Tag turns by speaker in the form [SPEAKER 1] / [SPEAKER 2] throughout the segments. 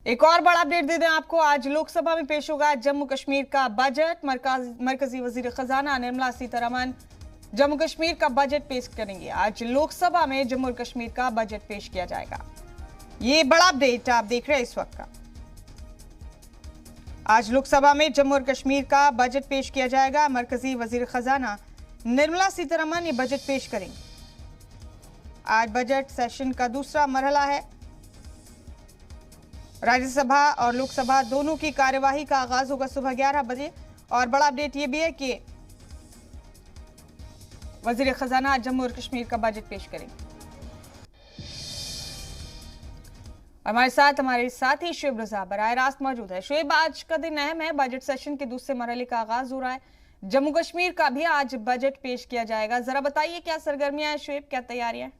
[SPEAKER 1] एक और बड़ा अपडेट दे दें आपको। आज लोकसभा में पेश होगा जम्मू कश्मीर का बजट। मरकजी वजीर खजाना निर्मला सीतारमण जम्मू कश्मीर का बजट पेश करेंगे। आज लोकसभा में जम्मू और कश्मीर का बजट पेश किया जाएगा। ये बड़ा अपडेट आप देख रहे हैं इस वक्त का। आज लोकसभा में जम्मू और कश्मीर का बजट पेश किया जाएगा। मरकजी वजीर खजाना निर्मला सीतारमण ये बजट पेश करेंगे। आज बजट सेशन का दूसरा मरहला है। राज्यसभा और लोकसभा दोनों की कार्यवाही का आगाज होगा सुबह 11 बजे। और बड़ा अपडेट यह भी है कि वजीर खजाना जम्मू और कश्मीर का बजट पेश करेंगे। हमारे साथ ही शुएब रजा बराह रास्त मौजूद है। शुएब, आज का दिन अहम है, बजट सेशन के दूसरे मरहले का आगाज हो रहा है। जम्मू कश्मीर का भी आज बजट पेश किया जाएगा। जरा बताइए क्या सरगर्मियां हैं शुएब, क्या तैयारियां?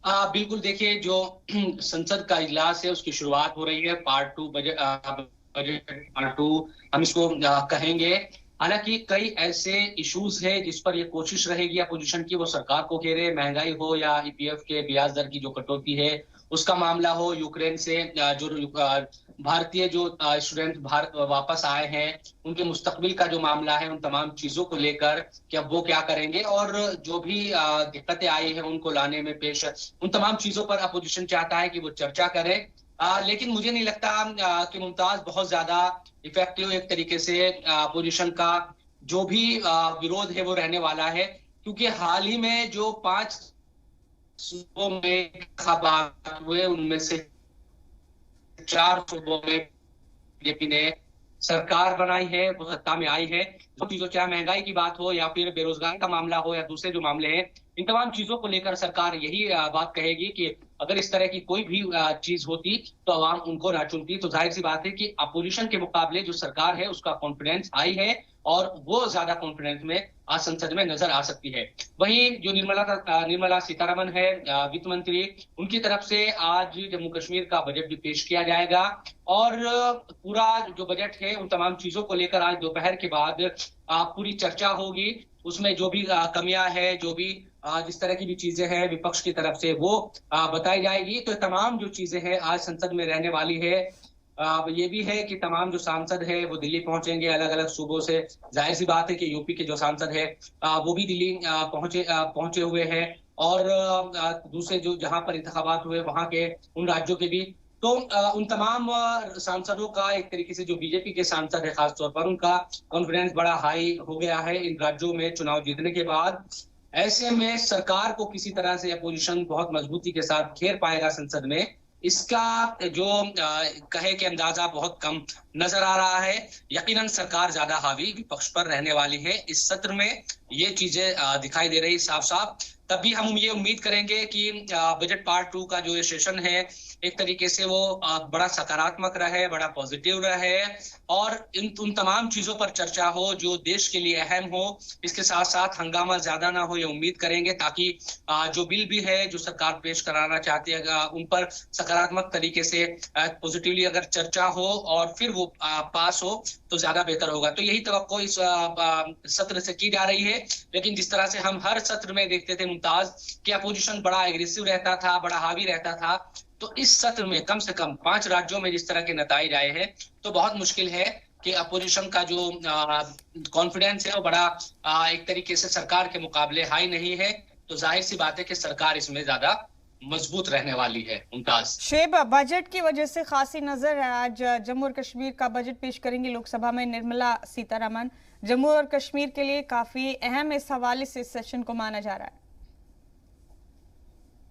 [SPEAKER 2] बिल्कुल, देखिए जो संसद का इजलास है उसकी शुरुआत हो रही है। पार्ट 2 बजट पार्ट 2 हम इसको कहेंगे। हालांकि कई ऐसे इश्यूज है जिस पर ये कोशिश रहेगी अपोजिशन की, वो सरकार को घेरे। महंगाई हो या ईपीएफ के ब्याज दर की जो कटौती है उसका मामला हो, यूक्रेन से जो भारतीय जो स्टूडेंट भारत वापस आए हैं उनके मुस्तकबिल का जो मामला है, उन तमाम चीजों को लेकर कि अब वो क्या करेंगे और जो भी दिक्कतें आई हैं उनको लाने में पेश, उन तमाम चीजों पर अपोजिशन चाहता है कि वो चर्चा करे। लेकिन मुझे नहीं लगता कि मुमताज बहुत ज्यादा इफेक्टिव एक तरीके से अपोजिशन का जो भी विरोध है वो रहने वाला है, क्योंकि हाल ही में जो 5 सूबों में इंतखाबात हुए उनमें से 4 सूबों में बीजेपी ने सरकार बनाई है, वो सत्ता में आई है। जो चीजों, चाहे महंगाई की बात हो या फिर बेरोजगारी का मामला हो या दूसरे जो मामले हैं, इन तमाम चीजों को लेकर सरकार यही बात कहेगी कि अगर इस तरह की कोई भी चीज होती तो अवाम उनको ना चुनती। तो जाहिर सी बात है कि अपोजिशन के मुकाबले जो सरकार है उसका कॉन्फिडेंस हाई है और वो ज्यादा कॉन्फिडेंस में आज संसद में नजर आ सकती है। वहीं जो निर्मला सीतारमण है वित्त मंत्री, उनकी तरफ से आज जम्मू कश्मीर का बजट भी पेश किया जाएगा और पूरा जो बजट है उन तमाम चीजों को लेकर आज दोपहर के बाद पूरी चर्चा होगी। उसमें जो भी कमियां है, जो भी जिस तरह की भी चीजें हैं विपक्ष की तरफ से, वो बताई जाएगी। तो तमाम जो चीजें हैं आज संसद में रहने वाली है। ये भी है कि तमाम जो सांसद है वो दिल्ली पहुंचेंगे अलग अलग सूबों से। जाहिर सी बात है कि यूपी के जो सांसद है वो भी दिल्ली पहुंचे हुए हैं और दूसरे जो जहां पर इंतखाबात हुए वहां के उन राज्यों के भी। तो उन तमाम सांसदों का एक तरीके से जो बीजेपी के सांसद है खासतौर पर, उनका कॉन्फिडेंस बड़ा हाई हो गया है इन राज्यों में चुनाव जीतने के बाद। ऐसे में सरकार को किसी तरह से अपोजिशन बहुत मजबूती के साथ घेर पाएगा संसद में, इसका जो कहे कि अंदाजा बहुत कम नजर आ रहा है। यकीनन सरकार ज्यादा हावी विपक्ष पर रहने वाली है इस सत्र में, ये चीजें दिखाई दे रही साफ साफ। तभी हम ये उम्मीद करेंगे कि बजट पार्ट 2 का जो ये सेशन है एक तरीके से वो बड़ा सकारात्मक रहे, बड़ा पॉजिटिव रहे और उन तमाम चीजों पर चर्चा हो जो देश के लिए अहम हो। इसके साथ साथ हंगामा ज्यादा ना हो, ये उम्मीद करेंगे, ताकि जो बिल भी है जो सरकार पेश कराना चाहती है उन पर सकारात्मक तरीके से पॉजिटिवली अगर चर्चा हो और फिर वो पास हो तो ज्यादा बेहतर होगा। तो यही तवक्को इस सत्र से की जा रही है। लेकिन जिस तरह से हम हर सत्र में देखते थे मुमताज कि अपोजिशन बड़ा एग्रेसिव रहता था, बड़ा हावी रहता था, तो इस सत्र में कम से कम 5 राज्यों में जिस तरह के नतीजे आए हैं तो बहुत मुश्किल है कि अपोजिशन का जो कॉन्फिडेंस है वो बड़ा एक तरीके से सरकार के मुकाबले हाई नहीं है। तो जाहिर सी बात है कि सरकार इसमें ज्यादा मजबूत रहने वाली है। मुमताज,
[SPEAKER 1] शेब, बजट की वजह से खासी नजर है। आज जम्मू और कश्मीर का बजट पेश करेंगी लोकसभा में निर्मला सीतारमण। जम्मू और कश्मीर के लिए काफी अहम इस हवाले से सेशन को माना जा रहा है।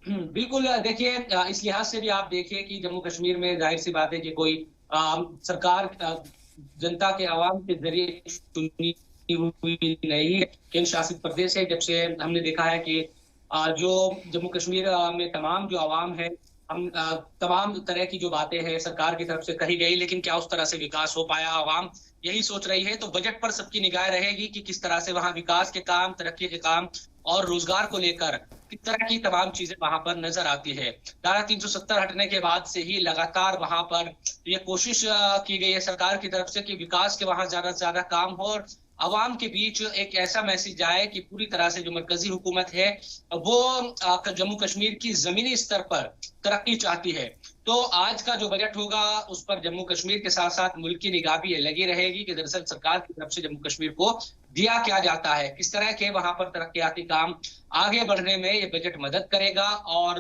[SPEAKER 2] बिल्कुल, देखिए इस लिहाज से भी आप देखिए कि जम्मू कश्मीर में जाहिर सी बात है कि कोई सरकार जनता के आवाम के जरिए चुनी हुई नहीं है, केंद्र शासित प्रदेश है। जब से हमने देखा है कि जो जम्मू कश्मीर में तमाम जो आवाम है, हम तमाम तरह की जो बातें हैं सरकार की तरफ से कही गई, लेकिन क्या उस तरह से विकास हो पाया, आवाम यही सोच रही है। तो बजट पर सबकी निगाह रहेगी कि किस तरह से वहां विकास के काम, तरक्की के काम और रोजगार को लेकर किस तरह की तमाम चीजें वहां पर नजर आती है। धारा 370 हटने के बाद से ही लगातार वहां पर ये कोशिश की गई है सरकार की तरफ से कि विकास के वहां ज्यादा से ज्यादा काम हो और अवाम के बीच एक ऐसा मैसेज आए कि पूरी तरह से जो मरकजी हुकूमत है वो जम्मू कश्मीर की जमीनी स्तर पर तरक्की चाहती है। तो आज का जो बजट होगा उस पर जम्मू कश्मीर के साथ साथ मुल्क की निगाह भी लगी रहेगी कि दरअसल सरकार की तरफ से जम्मू कश्मीर को दिया क्या जाता है, किस तरह के वहां पर तरक्याती काम आगे बढ़ने में ये बजट मदद करेगा। और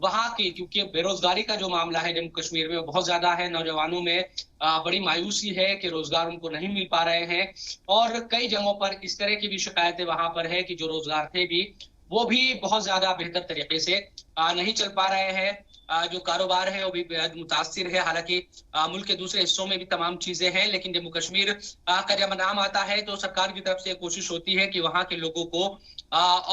[SPEAKER 2] वहां की, क्योंकि बेरोजगारी का जो मामला है जम्मू कश्मीर में वो बहुत ज्यादा है, नौजवानों में बड़ी मायूसी है कि रोजगार उनको नहीं मिल पा रहे हैं और कई जगहों पर इस तरह की भी शिकायतें वहां पर है कि जो रोजगार थे भी वो भी बहुत ज्यादा बेहतर तरीके से नहीं चल पा रहे हैं। जो कारोबार है वो भी बेहद मुतासिर है। हालांकि मुल्क के दूसरे हिस्सों में भी तमाम चीजें हैं, लेकिन जम्मू कश्मीर का जब नाम आता है तो सरकार की तरफ से कोशिश होती है कि वहां के लोगों को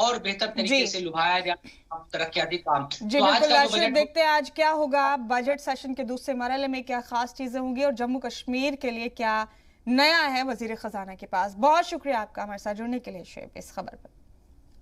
[SPEAKER 2] और बेहतर तरीके से लुभाया जाए तरक्याती काम।
[SPEAKER 1] जी
[SPEAKER 2] तो आज
[SPEAKER 1] बिल्कुल
[SPEAKER 2] का जो
[SPEAKER 1] राशिद,
[SPEAKER 2] बजट
[SPEAKER 1] देखते हैं आज क्या होगा, बजट सेशन के दूसरे मरहले में क्या खास चीजें होंगी और जम्मू कश्मीर के लिए क्या नया है वजीर खजाना के पास। बहुत शुक्रिया आपका हमारे साथ जुड़ने के लिए शुएब इस खबर पर।